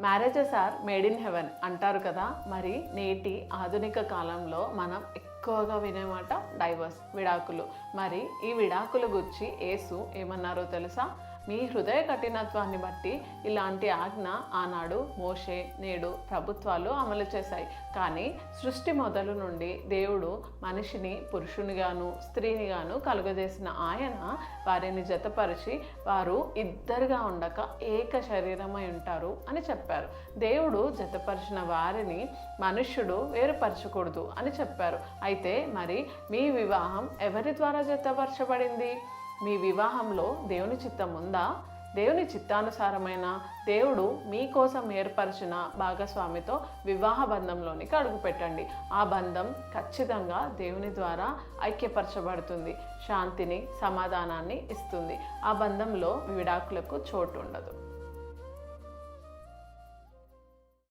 Marriages are made in heaven అంటారు కదా. మరి నేటి ఆధునిక కాలంలో మనం ఎక్కువగా వినేమాట డైవర్స్, విడాకులు. మరి ఈ విడాకుల గురించి యేసు ఏమన్నారో తెలుసా? మీ హృదయ కఠినత్వాన్ని బట్టి ఇలాంటి ఆజ్ఞ ఆనాడు మోషే, నేడు ప్రభుత్వాలు అమలు చేశాయి. కానీ సృష్టి మొదలు నుండి దేవుడు మనిషిని పురుషునిగాను స్త్రీనిగాను కలుగజేసిన ఆయన వారిని జతపరిచి వారు ఇద్దరుగా ఉండక ఏక శరీరమై ఉంటారు అని చెప్పారు. దేవుడు జతపరిచిన వారిని మనుష్యుడు వేరుపరచకూడదు అని చెప్పారు. అయితే మరి మీ వివాహం ఎవరి ద్వారా జతపరచబడింది? మీ వివాహంలో దేవుని చిత్తం ఉందా? దేవుని చిత్తానుసారమైన దేవుడు మీకోసం ఏర్పరిచిన భాగస్వామితో వివాహ బంధంలోనికి అడుగుపెట్టండి. ఆ బంధం ఖచ్చితంగా దేవుని ద్వారా ఐక్యపరచబడుతుంది, శాంతిని, సమాధానాన్ని ఇస్తుంది. ఆ బంధంలో విడాకులకు చోటు ఉండదు.